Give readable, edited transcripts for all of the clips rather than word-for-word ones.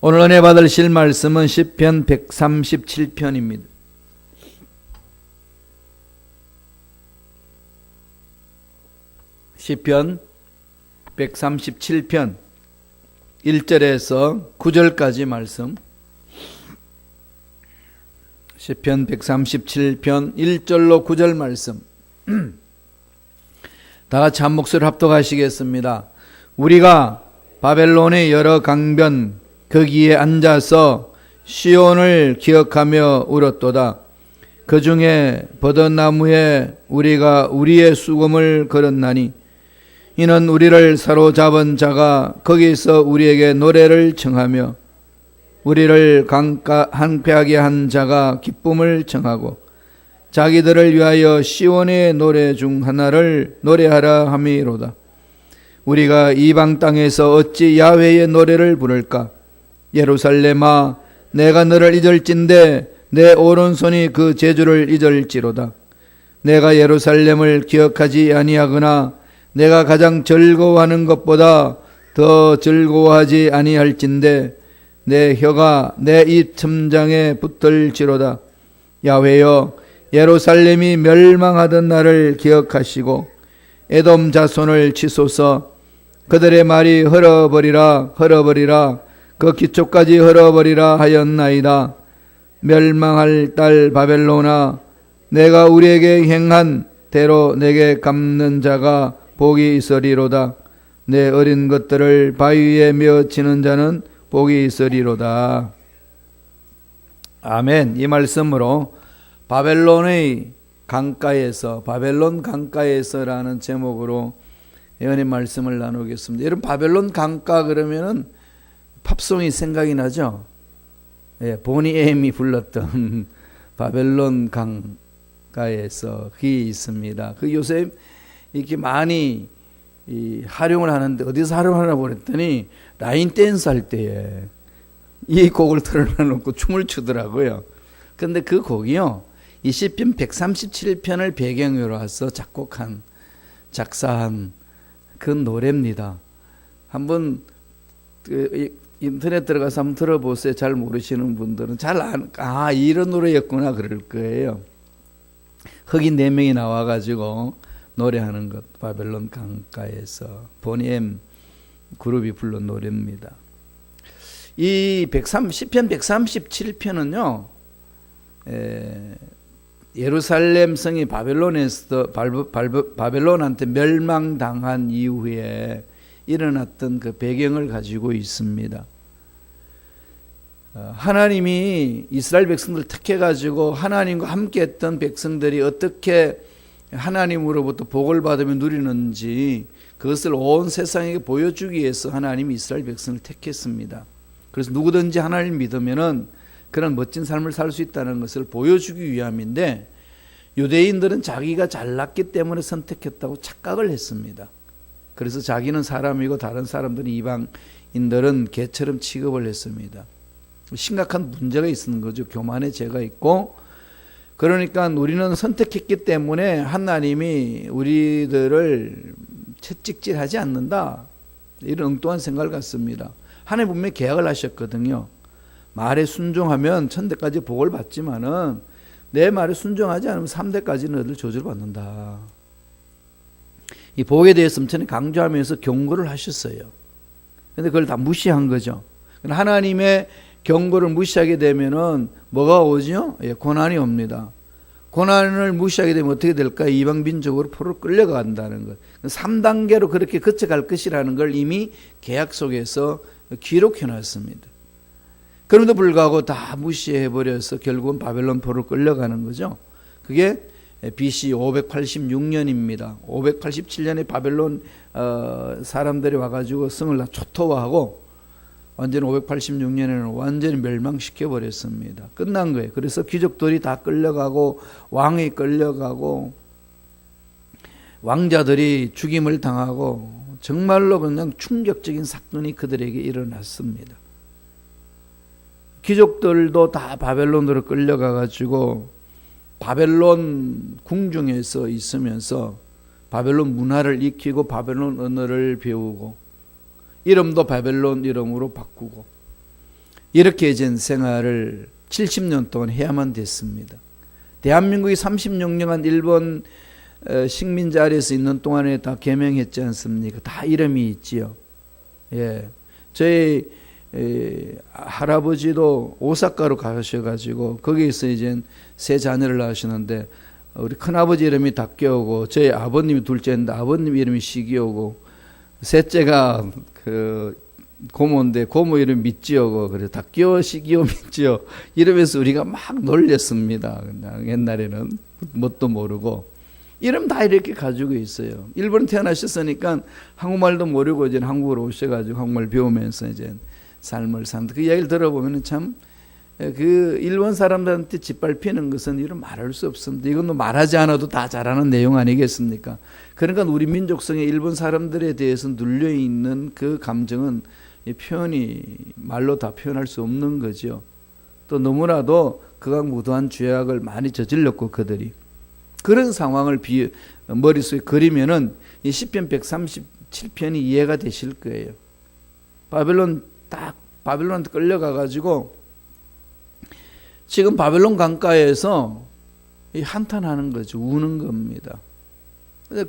오늘 은혜 받으실 말씀은 시편 137편입니다. 시편 137편 1절에서 9절까지 말씀. 시편 137편 1절로 9절 말씀. 다 같이 한 목소리로 합독하시겠습니다. 우리가 바벨론의 여러 강변 거기에 앉아서 시온을 기억하며 울었도다. 그 중에 버드나무에 우리가 우리의 수금을 걸었나니 이는 우리를 사로잡은 자가 거기서 우리에게 노래를 청하며 우리를 항폐하게 한 자가 기쁨을 청하고 자기들을 위하여 시온의 노래 중 하나를 노래하라 함이로다. 우리가 이방 땅에서 어찌 야훼의 노래를 부를까? 예루살렘아, 내가 너를 잊을진대 내 오른손이 그 제주를 잊을지로다. 내가 예루살렘을 기억하지 아니하거나 내가 가장 즐거워하는 것보다 더 즐거워하지 아니할진대 내 혀가 내 입 첨장에 붙을지로다. 야훼여, 예루살렘이 멸망하던 날을 기억하시고 에돔 자손을 치소서. 그들의 말이 헐어버리라 헐어버리라 그 기초까지 헐어버리라 하였나이다. 멸망할 딸 바벨론아, 내가 우리에게 행한 대로 내게 갚는 자가 복이 있으리로다. 내 어린 것들을 바위에 메어치는 자는 복이 있으리로다. 아멘. 이 말씀으로 바벨론의 강가에서, 바벨론 강가에서라는 제목으로 예언의 말씀을 나누겠습니다. 여러분, 바벨론 강가 그러면은 팝송이 생각이 나죠? 예, 보니 엠이 불렀던 바벨론 강가에서 그게 있습니다. 그 요새 이렇게 많이 활용을 하는데 어디서 활용하나 그랬더니 라인 댄스 할 때에 이 곡을 틀어놓고 춤을 추더라고요. 그런데 그 곡이요, 이 시편 137편을 배경으로 해서 작사한 그 노래입니다. 한번 인터넷 들어가서 한번 들어보세요. 잘 모르시는 분들은 이런 노래였구나 그럴 거예요. 흑인 4명이 나와가지고 노래하는 것, 바벨론 강가에서 보니 엠 그룹이 부른 노래입니다. 이 시편 137편은요, 예루살렘 성이 바벨론한테 멸망당한 이후에 일어났던 그 배경을 가지고 있습니다. 하나님이 이스라엘 백성들을 택해가지고 하나님과 함께했던 백성들이 어떻게 하나님으로부터 복을 받으며 누리는지 그것을 온 세상에게 보여주기 위해서 하나님이 이스라엘 백성을 택했습니다. 그래서 누구든지 하나님을 믿으면은 그런 멋진 삶을 살 수 있다는 것을 보여주기 위함인데, 유대인들은 자기가 잘났기 때문에 선택했다고 착각을 했습니다. 그래서 자기는 사람이고 다른 사람들은 이방인들은 개처럼 취급을 했습니다. 심각한 문제가 있는 거죠. 교만의 죄가 있고, 그러니까 우리는 선택했기 때문에 하나님이 우리들을 채찍질하지 않는다, 이런 엉뚱한 생각을 갖습니다. 하나님 분명히 계약을 하셨거든요. 말에 순종하면 천대까지 복을 받지만은 내 말에 순종하지 않으면 3대까지는 너희들 저주를 받는다. 이 복에 대해서 엄청 강조하면서 경고를 하셨어요. 그런데 그걸 다 무시한 거죠. 하나님의 경고를 무시하게 되면은 뭐가 오죠? 고난이 옵니다. 고난을 무시하게 되면 어떻게 될까? 이방 민족으로 포로 끌려간다는 것. 3단계로 그렇게 거쳐갈 것이라는 걸 이미 계약 속에서 기록해 놨습니다. 그럼에도 불구하고 다 무시해버려서 결국은 바벨론 포로 끌려가는 거죠. 그게 BC 586년입니다. 587년에 바벨론 사람들이 와가지고 성을 다 초토화하고 완전히 586년에는 완전히 멸망시켜버렸습니다. 끝난 거예요. 그래서 귀족들이 다 끌려가고 왕이 끌려가고 왕자들이 죽임을 당하고 정말로 그냥 충격적인 사건이 그들에게 일어났습니다. 귀족들도 다 바벨론으로 끌려가가지고 바벨론 궁중에서 있으면서 바벨론 문화를 익히고 바벨론 언어를 배우고 이름도 바벨론 이름으로 바꾸고 이렇게 이제 생활을 70년 동안 해야만 됐습니다. 대한민국이 36년간 일본 식민지 아래에서 있는 동안에 다 개명했지 않습니까? 다 이름이 있지요. 예, 저희 할아버지도 오사카로 가셔가지고 거기에서 이제 세 자녀를 낳으시는데 우리 큰아버지 이름이 닥겨오고 저희 아버님이 둘째인데 아버님 이름이 시기오고 셋째가 그 고모인데 고모 이름 미찌오고 그래서 닥겨 시기오 미찌오 이러면서 우리가 막 놀렸습니다. 그냥 옛날에는 뭣도 모르고 이름 다 이렇게 가지고 있어요. 일본 태어나셨으니까 한국말도 모르고 이제 한국으로 오셔가지고 한국말 배우면서 이제 삶을 산다. 그 이야기를 들어보면 참 그 일본 사람들한테 짓밟히는 것은 이런 말할 수 없습니다. 이건 뭐 말하지 않아도 다 잘하는 내용 아니겠습니까? 그러니까 우리 민족성에 일본 사람들에 대해서 눌려 있는 그 감정은 표현이 말로 다 표현할 수 없는 거죠. 또 너무나도 극악무도한 죄악을 많이 저질렀고 그들이 그런 상황을 머릿속에 그리면은 이 시편 137편이 이해가 되실 거예요. 바벨론한테 끌려가 가지고 지금 바벨론 강가에서 한탄하는 거죠. 우는 겁니다.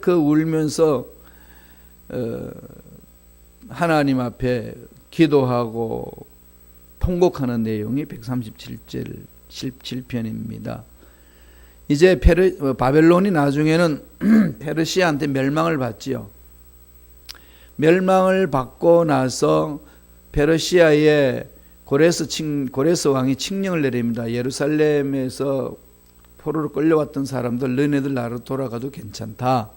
그 울면서 하나님 앞에 기도하고 통곡하는 내용이 137편입니다. 이제 바벨론이 나중에는 페르시아한테 멸망을 받지요. 멸망을 받고 나서 페르시아의 고레스 왕이 칙령을 내립니다. 예루살렘에서 포로로 끌려왔던 사람들 너네들 나라로 돌아가도 괜찮다.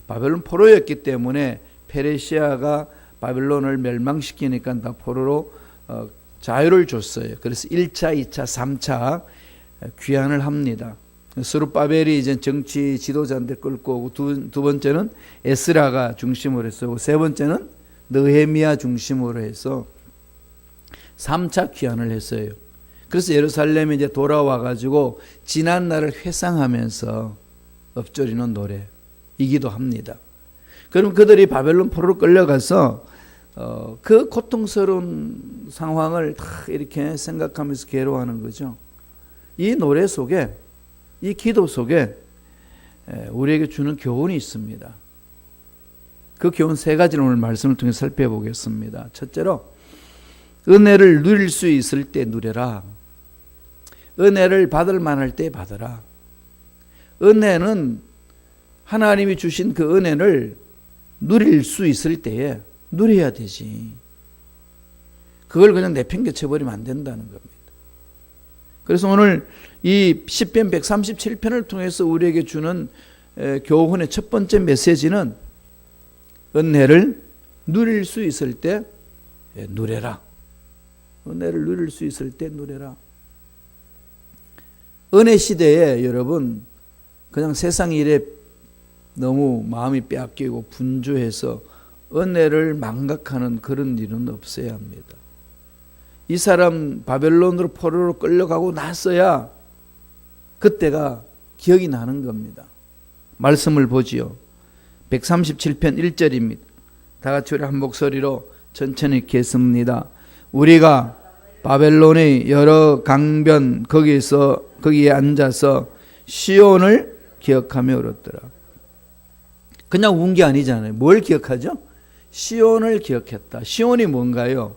바벨론 포로였기 때문에 페르시아가 바벨론을 멸망시키니까 다 포로로 자유를 줬어요. 그래서 1차, 2차, 3차 귀환을 합니다. 스룹바벨이 이제 정치 지도자인데 끌고 오고 두 번째는 에스라가 중심으로 해서 세 번째는 느헤미야 중심으로 해서 3차 귀환을 했어요. 그래서 예루살렘에 이제 돌아와 가지고 지난 날을 회상하면서 엎조리는 노래이기도 합니다. 그럼 그들이 바벨론 포로로 끌려가서 그 고통스러운 상황을 다 이렇게 생각하면서 괴로워하는 거죠. 이 노래 속에 이 기도 속에 우리에게 주는 교훈이 있습니다. 그 교훈 세 가지를 오늘 말씀을 통해 살펴보겠습니다. 첫째로 은혜를 누릴 수 있을 때 누려라. 은혜를 받을 만할 때 받아라. 은혜는 하나님이 주신 그 은혜를 누릴 수 있을 때에 누려야 되지. 그걸 그냥 내팽개쳐버리면 안 된다는 겁니다. 그래서 오늘 이 시편 137편을 통해서 우리에게 주는 교훈의 첫 번째 메시지는 은혜를 누릴 수 있을 때 누려라. 은혜를 누릴 수 있을 때 누려라. 은혜 시대에 여러분 그냥 세상 일에 너무 마음이 빼앗기고 분주해서 은혜를 망각하는 그런 일은 없어야 합니다. 이 사람 바벨론으로 포로로 끌려가고 났어야 그때가 기억이 나는 겁니다. 말씀을 보지요. 137편 1절입니다. 다 같이 우리 한 목소리로 천천히 읽겠습니다. 우리가 바벨론의 여러 강변 거기에 앉아서 시온을 기억하며 울었더라. 그냥 운 게 아니잖아요. 뭘 기억하죠? 시온을 기억했다. 시온이 뭔가요?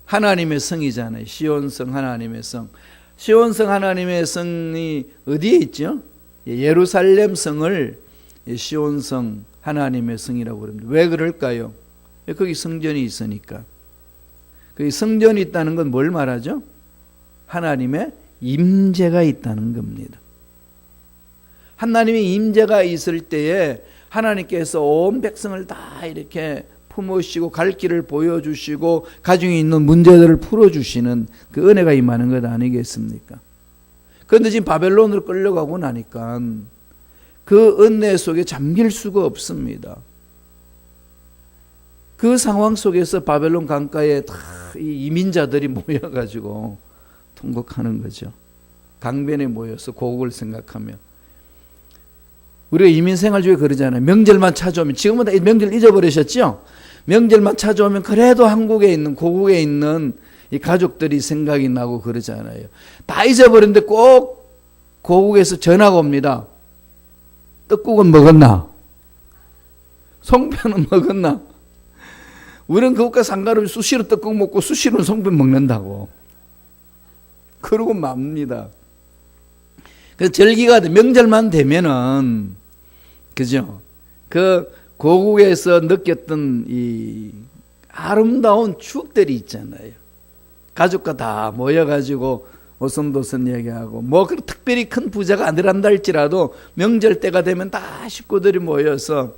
하나님의 성이잖아요. 시온성 하나님의 성. 시온성 하나님의 성이 어디에 있죠? 예루살렘 성을 시온성 하나님의 성이라고 그럽니다. 왜 그럴까요? 거기 성전이 있으니까. 그 성전이 있다는 건 뭘 말하죠? 하나님의 임재가 있다는 겁니다. 하나님의 임재가 있을 때에 하나님께서 온 백성을 다 이렇게 품으시고 갈 길을 보여주시고 가중에 있는 문제들을 풀어주시는 그 은혜가 임하는 것 아니겠습니까? 그런데 지금 바벨론으로 끌려가고 나니까 그 은혜 속에 잠길 수가 없습니다. 그 상황 속에서 바벨론 강가에 다 이 이민자들이 모여가지고 통곡하는 거죠. 강변에 모여서 고국을 생각하며. 우리가 이민 생활 중에 그러잖아요. 명절만 찾아오면, 지금은 다 명절 잊어버리셨죠? 명절만 찾아오면 그래도 한국에 있는 고국에 있는 이 가족들이 생각이 나고 그러잖아요. 다 잊어버렸는데 꼭 고국에서 전화가 옵니다. 떡국은 먹었나? 송편은 먹었나? 우리는 그것과 상관없이 수시로 떡국 먹고 수시로는 송편 먹는다고. 그러고 맙니다. 그래서 절기가 명절만 되면은, 그죠? 그 고국에서 느꼈던 이 아름다운 추억들이 있잖아요. 가족과 다 모여가지고 오손도손 얘기하고, 뭐 특별히 큰 부자가 아니란다 할지라도 명절 때가 되면 다 식구들이 모여서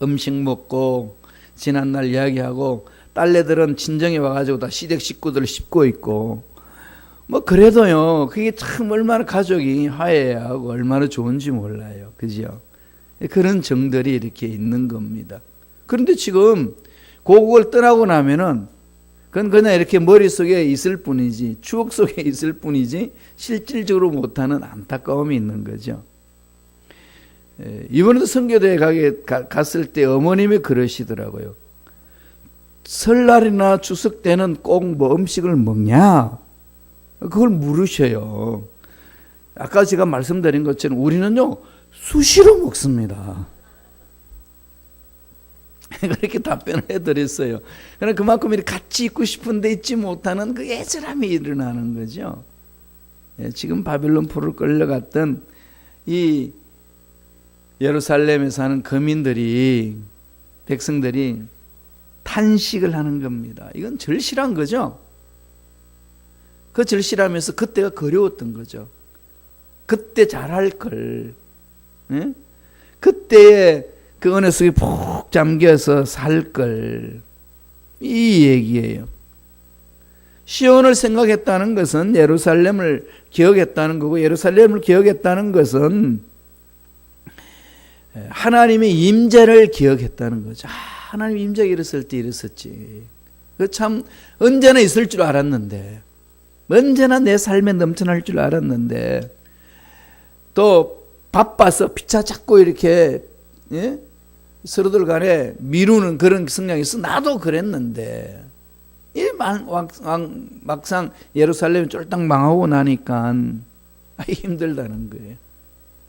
음식 먹고 지난날 이야기하고, 딸내들은 친정에 와가지고 다 시댁 식구들을 씹고 있고, 뭐 그래도요, 그게 참 얼마나 가족이 화해하고 얼마나 좋은지 몰라요. 그죠? 그런 정들이 이렇게 있는 겁니다. 그런데 지금 고국을 떠나고 나면은 그건 그냥 이렇게 머릿속에 있을 뿐이지, 추억 속에 있을 뿐이지 실질적으로 못하는 안타까움이 있는 거죠. 이번에도 선교대에 갔을 때 어머님이 그러시더라고요. 설날이나 추석 때는 꼭 뭐 음식을 먹냐? 그걸 물으셔요. 아까 제가 말씀드린 것처럼 우리는요, 수시로 먹습니다. 그렇게 답변을 해드렸어요. 그러나 그만큼 이렇게 같이 있고 싶은데 있지 못하는 그 애절함이 일어나는 거죠. 지금 바벨론 포로로 끌려갔던 이 예루살렘에 사는 거민들이, 백성들이 탄식을 하는 겁니다. 이건 절실한 거죠. 그 절실하면서 그때가 그리웠던 거죠. 그때 잘할 걸, 그때의 그 은혜 속에 푹 잠겨서 살 걸, 이 얘기예요. 시온을 생각했다는 것은 예루살렘을 기억했다는 거고, 예루살렘을 기억했다는 것은 하나님의 임재를 기억했다는 거죠. 하나님 임재가 이랬을 때 이랬었지. 그 참 언제나 있을 줄 알았는데, 언제나 내 삶에 넘쳐날 줄 알았는데, 또 바빠서 피차 잡고 이렇게 서로들 간에 미루는 그런 성향이 있어. 나도 그랬는데 막상 예루살렘이 쫄딱 망하고 나니까 힘들다는 거예요.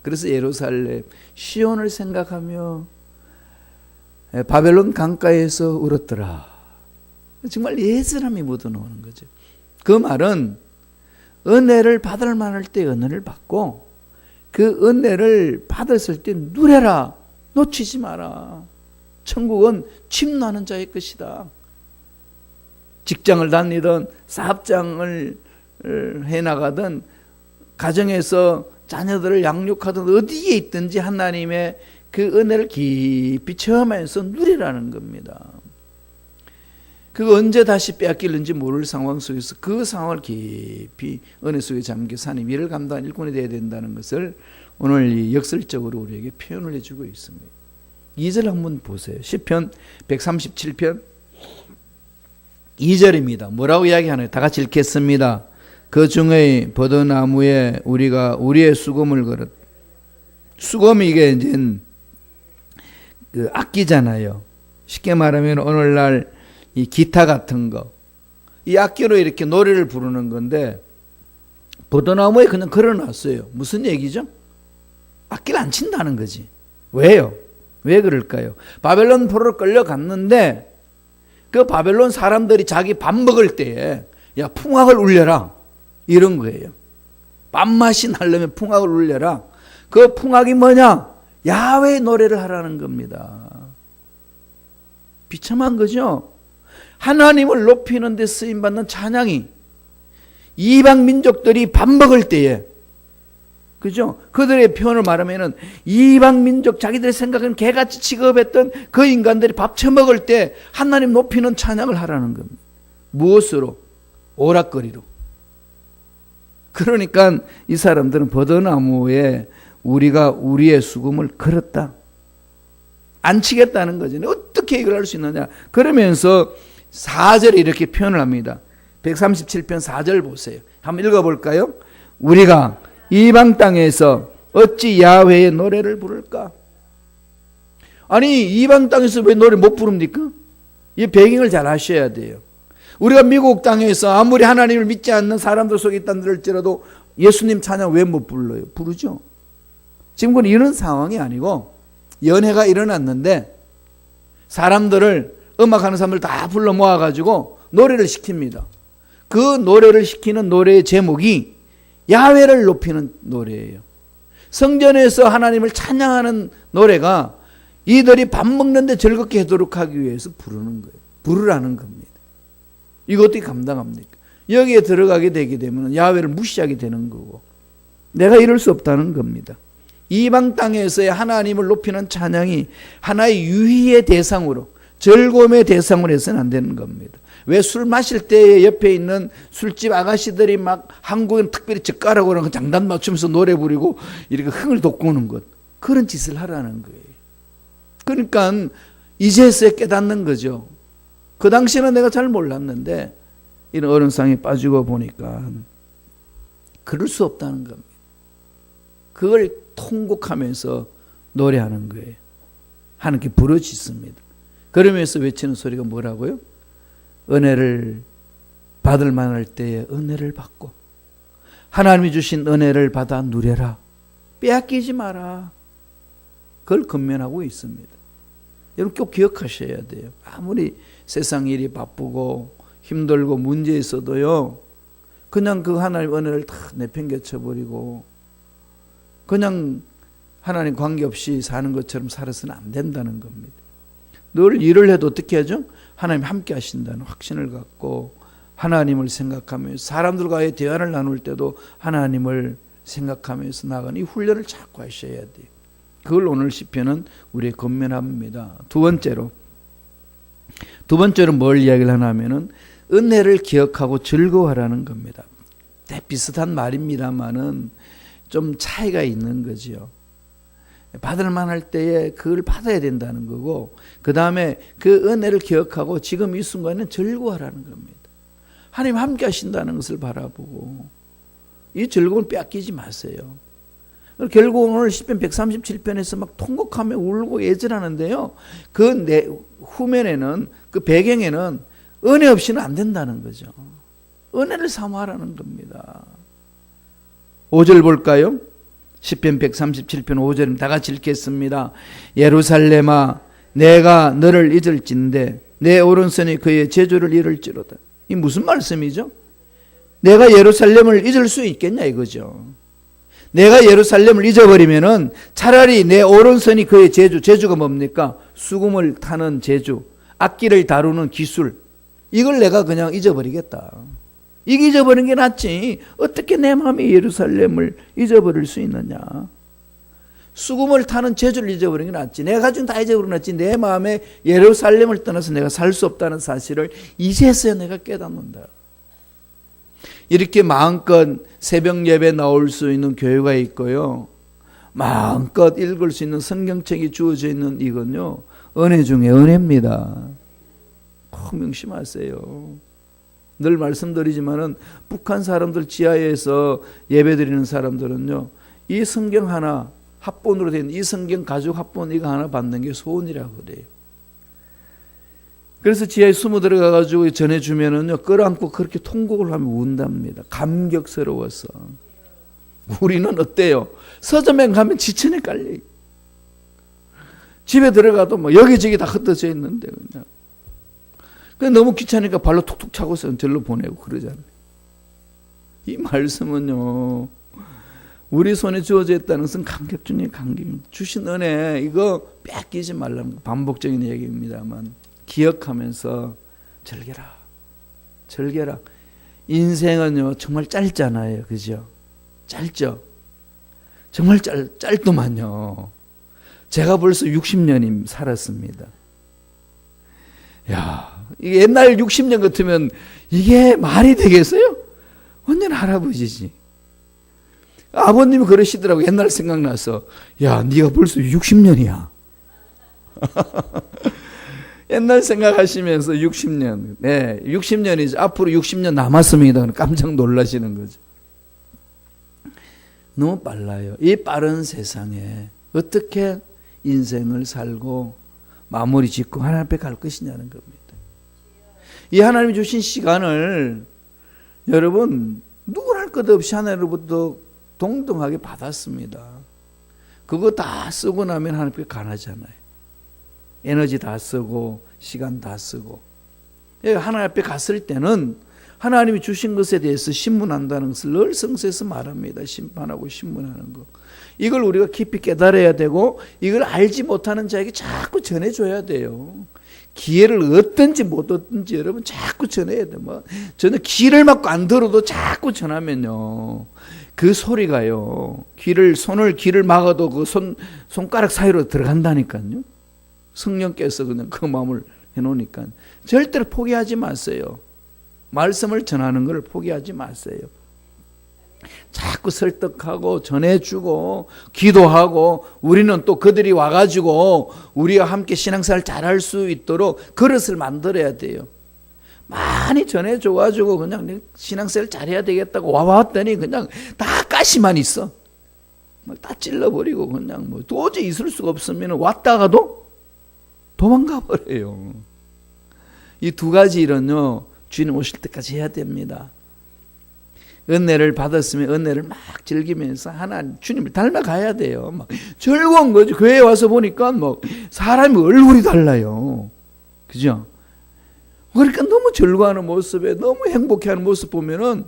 그래서 예루살렘 시온을 생각하며 바벨론 강가에서 울었더라. 정말 예절함이 묻어나오는 거죠. 그 말은 은혜를 받을 만할 때 은혜를 받고, 그 은혜를 받았을 때 누려라. 놓치지 마라. 천국은 침노하는 자의 것이다. 직장을 다니든 사업장을 해나가든 가정에서 자녀들을 양육하든 어디에 있든지 하나님의 그 은혜를 깊이 체험하면서 누리라는 겁니다. 그거 언제 다시 빼앗길는지 모를 상황 속에서 그 상황을 깊이 은혜 속에 잠겨 사는 일을 감당한 일꾼이 되어야 된다는 것을 오늘 이 역설적으로 우리에게 표현을 해주고 있습니다. 2절 한번 보세요. 시편 137편 2절입니다. 뭐라고 이야기하나요? 다 같이 읽겠습니다. 그 중에 버드나무에 우리가 우리의 수금을 걸었. 수금이 이게 이제 그 악기잖아요. 쉽게 말하면 오늘날 이 기타 같은 거, 이 악기로 이렇게 노래를 부르는 건데, 버드나무에 그냥 걸어놨어요. 무슨 얘기죠? 악기를 안 친다는 거지. 왜요? 왜 그럴까요? 바벨론 포로로 끌려갔는데 그 바벨론 사람들이 자기 밥 먹을 때에 야 풍악을 울려라 이런 거예요. 밥맛이 나려면 풍악을 울려라. 그 풍악이 뭐냐? 야훼 노래를 하라는 겁니다. 비참한 거죠. 하나님을 높이는 데 쓰임받는 찬양이 이방 민족들이 밥 먹을 때에, 그죠? 그들의 표현을 말하면은 이방 민족, 자기들이 생각하는 개같이 취급했던 그 인간들이 밥 처먹을 때 하나님 높이는 찬양을 하라는 겁니다. 무엇으로? 오락거리로. 그러니까 이 사람들은 버드나무에 우리가 우리의 수금을 걸었다. 안 치겠다는 거죠. 어떻게 이걸 할 수 있느냐? 그러면서 4절에 이렇게 표현을 합니다. 137편 4절 보세요. 한번 읽어볼까요? 우리가 이방 땅에서 어찌 야훼의 노래를 부를까? 아니 이방 땅에서 왜 노래 못 부릅니까? 이 배경을 잘 아셔야 돼요. 우리가 미국 땅에서 아무리 하나님을 믿지 않는 사람들 속에 있다할지라도 예수님 찬양 왜 못 불러요? 부르죠. 지금 그건 이런 상황이 아니고 연회가 일어났는데 사람들을 음악하는 사람들 다 불러 모아가지고 노래를 시킵니다. 그 노래를 시키는 노래의 제목이 야훼를 높이는 노래예요. 성전에서 하나님을 찬양하는 노래가 이들이 밥 먹는데 즐겁게 하도록 하기 위해서 부르는 거예요. 부르라는 겁니다. 이거 어떻게 감당합니까? 여기에 들어가게 되게 되면 야훼를 무시하게 되는 거고 내가 이럴 수 없다는 겁니다. 이방 땅에서의 하나님을 높이는 찬양이 하나의 유희의 대상으로 즐거움의 대상으로 해서는 안 되는 겁니다. 왜 술 마실 때 옆에 있는 술집 아가씨들이 막 한국은 특별히 젓가락으로 장단 맞추면서 노래 부르고 이렇게 흥을 돋구는 것 그런 짓을 하라는 거예요. 그러니까 이제서야 깨닫는 거죠. 그 당시에는 내가 잘 몰랐는데 이런 어른상에 빠지고 보니까 그럴 수 없다는 겁니다. 그걸 통곡하면서 노래하는 거예요. 하나님께 부르짖습니다. 그러면서 외치는 소리가 뭐라고요? 은혜를 받을 만할 때에 은혜를 받고 하나님이 주신 은혜를 받아 누려라. 빼앗기지 마라. 그걸 권면하고 있습니다. 여러분 꼭 기억하셔야 돼요. 아무리 세상 일이 바쁘고 힘들고 문제 있어도요. 그냥 그 하나님 은혜를 다 내팽개쳐버리고 그냥 하나님 관계없이 사는 것처럼 살아서는 안 된다는 겁니다. 늘 일을 해도 어떻게 하죠? 하나님 함께 하신다는 확신을 갖고 하나님을 생각하면서 사람들과의 대화를 나눌 때도 하나님을 생각하면서 나가는 이 훈련을 자꾸 하셔야 돼요. 그걸 오늘 시편은 우리의 권면합니다. 두 번째로 뭘 이야기를 하냐면은 은혜를 기억하고 즐거워하라는 겁니다. 비슷한 말입니다만은 좀 차이가 있는 거죠. 받을 만할 때에 그걸 받아야 된다는 거고 그 다음에 그 은혜를 기억하고 지금 이 순간에는 즐거워하라는 겁니다. 하나님 함께 하신다는 것을 바라보고 이 즐거움을 빼앗기지 마세요. 결국 오늘 시편 137편에서 막 통곡하며 울고 애절하는데요. 그 후면에는 그 배경에는 은혜 없이는 안 된다는 거죠. 은혜를 사모하라는 겁니다. 5절 볼까요? 시편 137편 5절입니다. 다 같이 읽겠습니다. 예루살렘아 내가 너를 잊을진대 내 오른손이 그의 제주를 잃을지로다. 이 무슨 말씀이죠? 내가 예루살렘을 잊을 수 있겠냐 이거죠. 내가 예루살렘을 잊어버리면은 차라리 내 오른손이 그의 제주가 뭡니까? 수금을 타는 제주, 악기를 다루는 기술 이걸 내가 그냥 잊어버리겠다. 이게 잊어버리는 게 낫지. 어떻게 내 마음이 예루살렘을 잊어버릴 수 있느냐. 수금을 타는 제주를 잊어버리는 게 낫지. 내가 가진 다 잊어버리는 게 낫지. 내 마음에 예루살렘을 떠나서 내가 살 수 없다는 사실을 이제서야 내가 깨닫는다. 이렇게 마음껏 새벽 예배 나올 수 있는 교회가 있고요. 마음껏 읽을 수 있는 성경책이 주어져 있는 이건요. 은혜 중에 은혜입니다. 꼭 명심하세요. 늘 말씀드리지만은 북한 사람들 지하에서 예배드리는 사람들은요. 이 성경 하나 합본으로 된 이 성경 가죽 합본 이거 하나 받는 게 소원이라고 그래요. 그래서 지하에 숨어 들어가가지고 전해주면은요, 끌어안고 그렇게 통곡을 하며 운답니다. 감격스러워서. 우리는 어때요? 서점에 가면 지천에 깔려. 집에 들어가도 뭐 여기저기 다 흩어져 있는데, 그냥. 너무 귀찮으니까 발로 툭툭 차고서 절로 보내고 그러잖아요. 이 말씀은요, 우리 손에 주어져 있다는 것은 감격 중에 감격입니다. 주신 은혜, 이거 뺏기지 말라는 거. 반복적인 얘기입니다만. 기억하면서 즐겨라. 인생은요 정말 짧잖아요, 그죠? 짧죠. 정말 짧더만요. 제가 벌써 60년이 살았습니다. 야, 이게 옛날 60년 같으면 이게 말이 되겠어요? 완전 할아버지지. 아버님이 그러시더라고. 옛날 생각나서. 야, 네가 벌써 60년이야. 옛날 생각하시면서 60년. 네, 60년이죠. 앞으로 60년 남았습니다. 깜짝 놀라시는 거죠. 너무 빨라요. 이 빠른 세상에 어떻게 인생을 살고 마무리 짓고 하나님 앞에 갈 것이냐는 겁니다. 이 하나님이 주신 시간을 여러분 누구나 할 것 없이 하나님으로부터 동등하게 받았습니다. 그거 다 쓰고 나면 하나님께 가나잖아요. 에너지 다 쓰고 시간 다 쓰고. 하나님 앞에 갔을 때는 하나님이 주신 것에 대해서 신문한다는 것을 늘 성서에서 말합니다. 심판하고 신문하는 거. 이걸 우리가 깊이 깨달아야 되고 이걸 알지 못하는 자에게 자꾸 전해줘야 돼요. 기회를 얻든지 못 얻든지 여러분 자꾸 전해야 돼요. 저는 귀를 막고 안 들어도 자꾸 전하면요. 그 소리가요. 귀를 막아도 그 손가락 사이로 들어간다니까요. 성령께서 그냥 그 마음을 해놓으니까. 절대로 포기하지 마세요. 말씀을 전하는 걸 포기하지 마세요. 자꾸 설득하고 전해주고 기도하고 우리는 또 그들이 와가지고 우리와 함께 신앙생활 잘할 수 있도록 그릇을 만들어야 돼요. 많이 전해줘가지고 그냥 신앙생활 잘해야 되겠다고 와봤더니 그냥 다 가시만 있어. 다 찔러버리고 그냥 도저히 있을 수가 없으면 왔다가도 도망가 버려요. 이 두 가지 일은요 주님 오실 때까지 해야 됩니다. 은혜를 받았으면 은혜를 막 즐기면서 하나님 주님을 닮아가야 돼요. 막 즐거운 거죠. 교회에 와서 보니까 사람이 얼굴이 달라요. 그죠? 그러니까 너무 즐거워하는 모습에 너무 행복해하는 모습 보면은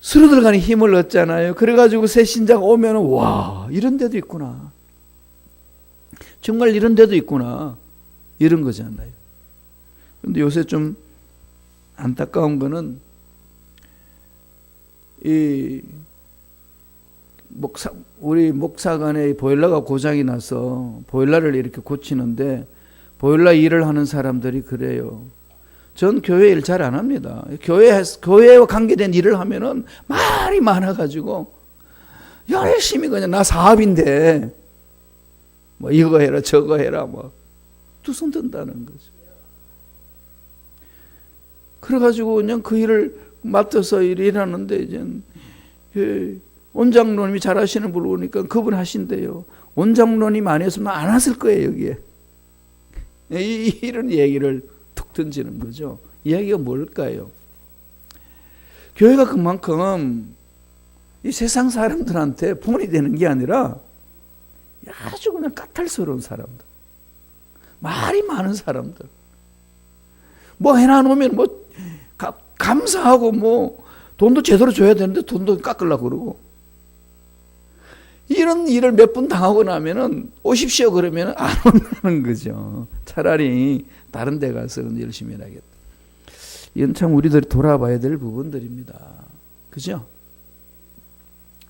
스르들간에 힘을 얻잖아요. 그래가지고 새 신자가 오면은 와 이런 데도 있구나. 정말 이런 데도 있구나. 이런 거잖아요. 근데 요새 좀 안타까운 거는 우리 목사관에 보일러가 고장이 나서 보일러를 이렇게 고치는데 보일러 일을 하는 사람들이 그래요. 전 교회 일 잘 안 합니다. 교회와 관계된 일을 하면은 말이 많아가지고 열심히 그냥 나 사업인데 이거 해라 저거 해라 두 손 든다는 거죠. 그래가지고 그냥 그 일을 맡아서 일하는데 이제 원장로님이 잘하시는 분 오니까 그분 하신대요. 원장로님 안 했으면 안 왔을 거예요 여기에. 이런 얘기를 툭 던지는 거죠. 이야기가 뭘까요? 교회가 그만큼 이 세상 사람들한테 본이 되는 게 아니라 아주 그냥 까탈스러운 사람들, 말이 많은 사람들, 해놔놓으면 감사하고 돈도 제대로 줘야 되는데 돈도 깎으려고 그러고 이런 일을 몇 번 당하고 나면은 오십시오 그러면 안 온다는 거죠. 차라리 다른 데 가서 열심히 해야겠다. 이건 참 우리들이 돌아봐야 될 부분들입니다. 그죠?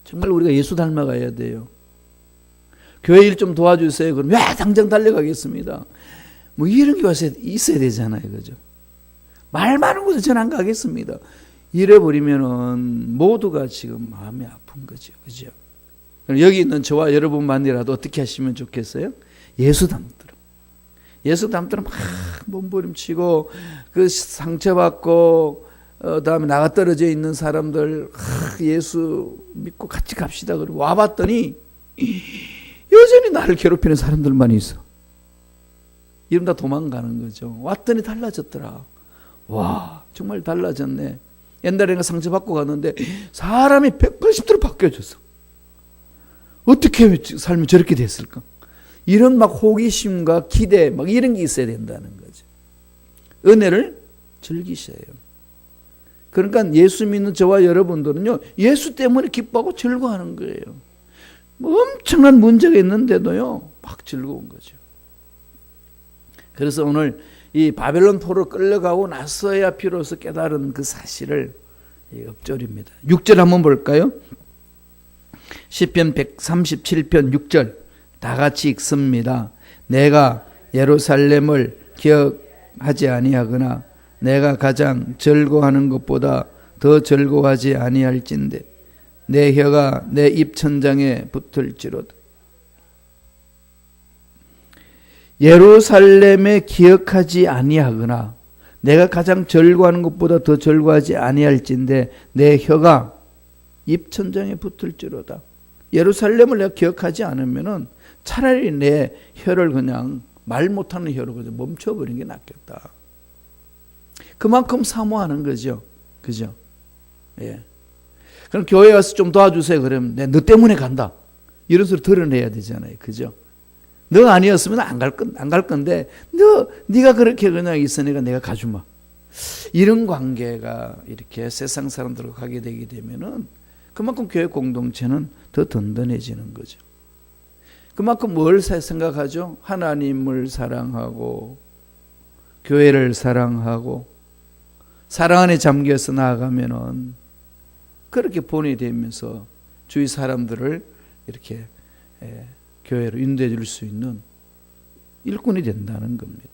정말 우리가 예수 닮아가야 돼요. 교회 일 좀 도와주세요. 그럼 당장 달려가겠습니다. 이런 게 와서 있어야 되잖아요. 그죠? 말 많은 곳에 전 안 가겠습니다. 이래버리면은 모두가 지금 마음이 아픈 거죠. 그죠? 여기 있는 저와 여러분만이라도 어떻게 하시면 좋겠어요? 예수 닮도록. 예수 닮도록 막 몸부림치고 그 상처받고 다음에 나가 떨어져 있는 사람들 예수 믿고 같이 갑시다. 그러고 와봤더니 여전히 나를 괴롭히는 사람들만 있어. 이러면 다 도망가는 거죠. 왔더니 달라졌더라. 와 정말 달라졌네. 옛날에는 상처받고 갔는데 사람이 180도로 바뀌어졌어. 어떻게 삶이 저렇게 됐을까? 이런 호기심과 기대 이런 게 있어야 된다는 거죠. 은혜를 즐기셔요. 그러니까 예수 믿는 저와 여러분들은요 예수 때문에 기뻐하고 즐거워하는 거예요. 엄청난 문제가 있는데도요 막 즐거운 거죠. 그래서 오늘 이 바벨론 포로 끌려가고 나서야 비로소 깨달은 그 사실을 엎조립니다. 6절 한번 볼까요? 시편 137편 6절 다 같이 읽습니다. 내가 예루살렘을 기억하지 아니하거나 내가 가장 즐거워하는 것보다 더 즐거워하지 아니할진대 내 혀가 내 입천장에 붙을지로다. 예루살렘에 기억하지 아니하거나 내가 가장 즐거워하는 것보다 더 즐거워하지 아니할진대 내 혀가 입천장에 붙을지로다. 예루살렘을 내가 기억하지 않으면은 차라리 내 혀를 그냥 말 못하는 혀로 그냥 멈춰버리는 게 낫겠다. 그만큼 사모하는 거죠. 그죠? 예. 그럼 교회 와서 좀 도와주세요. 그러면 너 때문에 간다. 이런 소리 드러내야 되잖아요. 그죠? 너 아니었으면 안 갈 건데, 네가 그렇게 그냥 있으니까 내가 가주마. 이런 관계가 이렇게 세상 사람들과 가게 되게 되면은 그만큼 교회 공동체는 더 든든해지는 거죠. 그만큼 뭘 생각하죠? 하나님을 사랑하고, 교회를 사랑하고, 사랑 안에 잠겨서 나아가면은 그렇게 본이 되면서 주위 사람들을 이렇게 교회로 인도해 줄 수 있는 일꾼이 된다는 겁니다.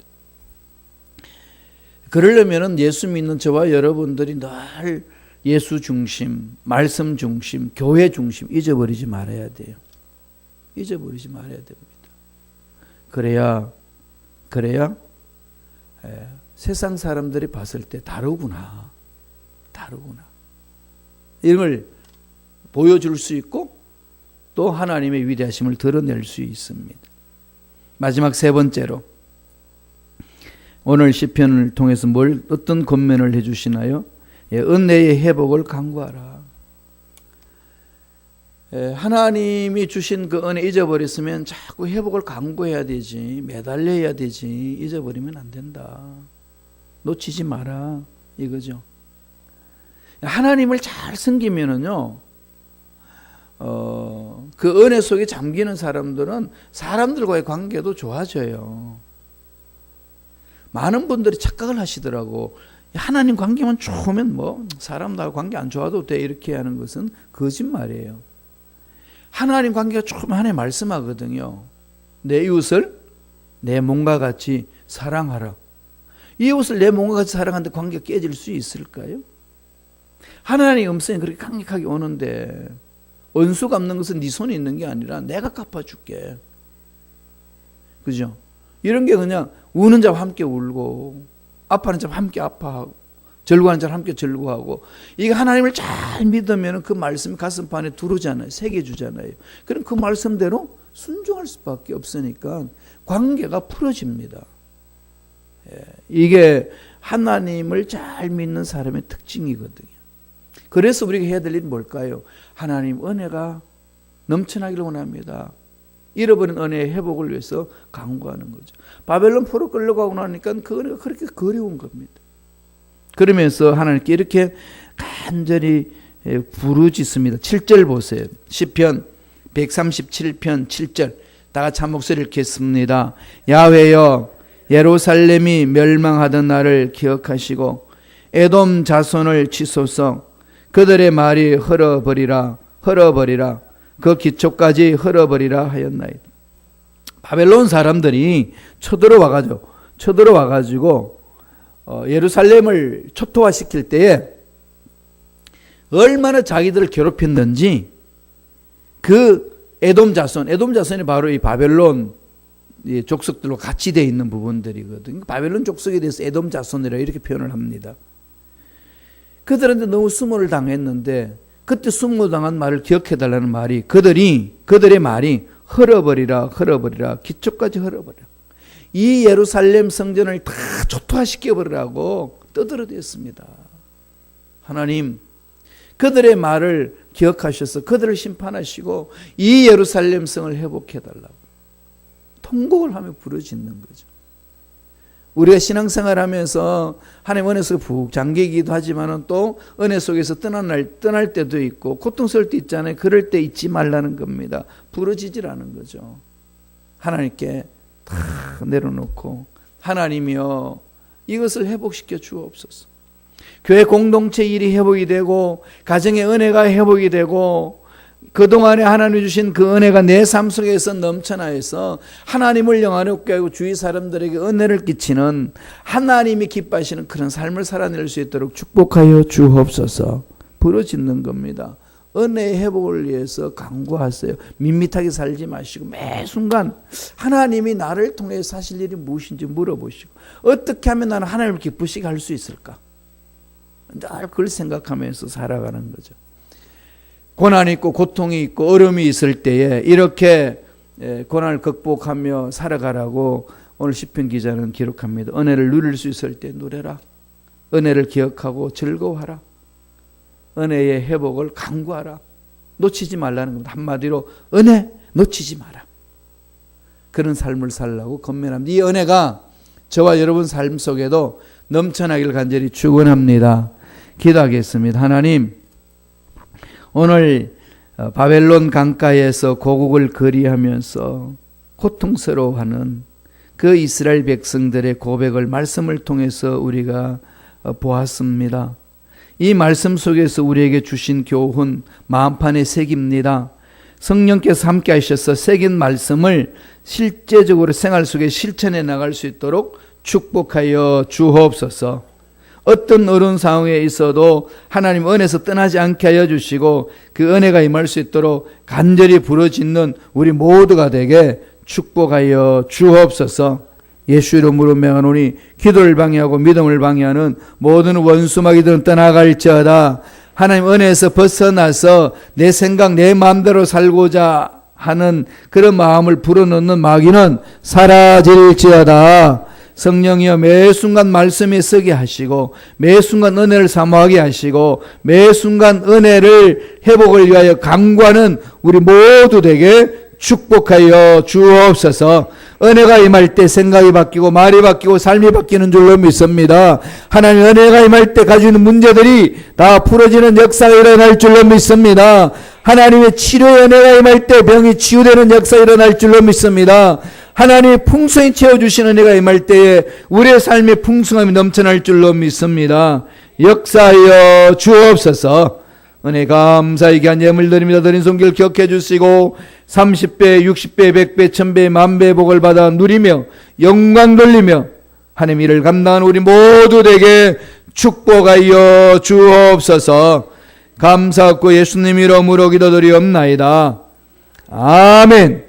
그러려면 예수 믿는 저와 여러분들이 늘 예수 중심, 말씀 중심, 교회 중심 잊어버리지 말아야 돼요. 잊어버리지 말아야 됩니다. 그래야 세상 사람들이 봤을 때 다르구나. 이런 걸 보여줄 수 있고 또 하나님의 위대하심을 드러낼 수 있습니다. 마지막 세 번째로 오늘 시편을 통해서 어떤 권면을 해주시나요? 은혜의 회복을 간구하라. 하나님이 주신 그 은혜 잊어버렸으면 자꾸 회복을 간구해야 되지, 매달려야 되지, 잊어버리면 안 된다. 놓치지 마라 이거죠. 하나님을 잘 섬기면은요, 그 은혜 속에 잠기는 사람들은 사람들과의 관계도 좋아져요. 많은 분들이 착각을 하시더라고. 하나님 관계만 좋으면 사람들하고 관계 안 좋아도 돼 이렇게 하는 것은 거짓말이에요. 하나님 관계가 좋으면 하나님 말씀하거든요. 내 이웃을 내 몸과 같이 사랑하라. 이웃을 내 몸과 같이 사랑하는데 관계가 깨질 수 있을까요? 하나님의 음성이 그렇게 강력하게 오는데 원수 갚는 것은 네 손에 있는 게 아니라 내가 갚아줄게. 그죠? 이런 게 그냥 우는 자와 함께 울고 아파하는 자와 함께 아파하고 절구하는 자와 함께 절구하고, 이게 하나님을 잘 믿으면 그 말씀이 가슴판에 두르잖아요. 새겨주잖아요. 그럼 그 말씀대로 순종할 수밖에 없으니까 관계가 풀어집니다. 이게 하나님을 잘 믿는 사람의 특징이거든요. 그래서 우리가 해야 될 일은 뭘까요? 하나님 은혜가 넘쳐나기를 원합니다. 잃어버린 은혜의 회복을 위해서 간구하는 거죠. 바벨론 포로 끌려가고 나니까 그 은혜가 그렇게 그리운 겁니다. 그러면서 하나님께 이렇게 간절히 부르짖습니다. 7절 보세요. 시편 137편 7절 다 같이 한 목소리를 읽겠습니다. 야훼여, 예루살렘이 멸망하던 날을 기억하시고 에돔 자손을 치소서. 그들의 말이 흘러버리라 그 기초까지 흘러버리라 하였나이다. 바벨론 사람들이 쳐들어와가지고 예루살렘을 초토화시킬 때에 얼마나 자기들을 괴롭혔는지 그 에돔 자손이 바로 이 바벨론 족속들로 같이 되어 있는 부분들이거든요. 바벨론 족속에 대해서 에돔 자손이라 이렇게 표현을 합니다. 그들한테 너무 수모를 당했는데 그때 수모당한 말을 기억해달라는 말이 그들의 말이 흘러버리라 기초까지 흘러버리라. 이 예루살렘 성전을 다 초토화시켜버리라고 떠들어댔습니다. 하나님 그들의 말을 기억하셔서 그들을 심판하시고 이 예루살렘 성을 회복해달라고 통곡을 하며 부르짖는 거죠. 우리가 신앙생활하면서 하나님 은혜 속에 푹 잠기기도 하지만 또 은혜 속에서 떠날 때도 있고 고통스러울 때 있잖아요. 그럴 때 잊지 말라는 겁니다. 부르짖으라는 거죠. 하나님께 다 내려놓고 하나님이여 이것을 회복시켜 주옵소서. 교회 공동체 일이 회복이 되고 가정의 은혜가 회복이 되고 그동안에 하나님 주신 그 은혜가 내 삶 속에서 넘쳐나서 하나님을 영화롭게 하고 주위 사람들에게 은혜를 끼치는 하나님이 기뻐하시는 그런 삶을 살아낼 수 있도록 축복하여 주옵소서. 부르짖는 겁니다. 은혜의 회복을 위해서 간구하세요. 밋밋하게 살지 마시고 매 순간 하나님이 나를 통해 사실 일이 무엇인지 물어보시고 어떻게 하면 나는 하나님을 기쁘시게 할 수 있을까? 늘 그걸 생각하면서 살아가는 거죠. 고난이 있고 고통이 있고 어려움이 있을 때에 이렇게 고난을 극복하며 살아가라고 오늘 시편 기자는 기록합니다. 은혜를 누릴 수 있을 때 누려라. 은혜를 기억하고 즐거워하라. 은혜의 회복을 간구하라. 놓치지 말라는 겁니다. 한마디로 은혜 놓치지 마라. 그런 삶을 살라고 권면합니다. 이 은혜가 저와 여러분 삶 속에도 넘쳐나기를 간절히 축원합니다. 기도하겠습니다. 하나님, 오늘 바벨론 강가에서 고국을 거리하면서 고통스러워하는 그 이스라엘 백성들의 고백을 말씀을 통해서 우리가 보았습니다. 이 말씀 속에서 우리에게 주신 교훈 마음판에 새깁니다. 성령께서 함께 하셔서 새긴 말씀을 실제적으로 생활 속에 실천해 나갈 수 있도록 축복하여 주옵소서. 어떤 어려운 상황에 있어도 하나님 은혜에서 떠나지 않게 하여 주시고 그 은혜가 임할 수 있도록 간절히 부르짖는 우리 모두가 되게 축복하여 주옵소서. 예수 이름으로 명하노니 기도를 방해하고 믿음을 방해하는 모든 원수 마귀들은 떠나갈지어다. 하나님 은혜에서 벗어나서 내 생각 내 마음대로 살고자 하는 그런 마음을 불어넣는 마귀는 사라질지어다. 성령이여 매 순간 말씀에 서게 하시고 매 순간 은혜를 사모하게 하시고 매 순간 은혜를 회복을 위하여 간구하는 우리 모두 되게 축복하여 주옵소서. 은혜가 임할 때 생각이 바뀌고 말이 바뀌고 삶이 바뀌는 줄로 믿습니다. 하나님 은혜가 임할 때 가지고 있는 문제들이 다 풀어지는 역사가 일어날 줄로 믿습니다. 하나님의 치료의 은혜가 임할 때 병이 치유되는 역사가 일어날 줄로 믿습니다. 하나님이 풍성히 채워주시는 은혜가 임할 때에 우리의 삶의 풍성함이 넘쳐날 줄로 믿습니다. 역사하여 주옵소서. 은혜 감사히 귀한 예물 드립니다. 드린 손길 기억해 주시고 30배, 60배, 100배, 1000배, 만배의 복을 받아 누리며 영광 돌리며 하나님 일을 감당하는 우리 모두 되게 축복하여 주옵소서. 감사하고 예수님 이름으로 기도드리옵나이다. 아멘.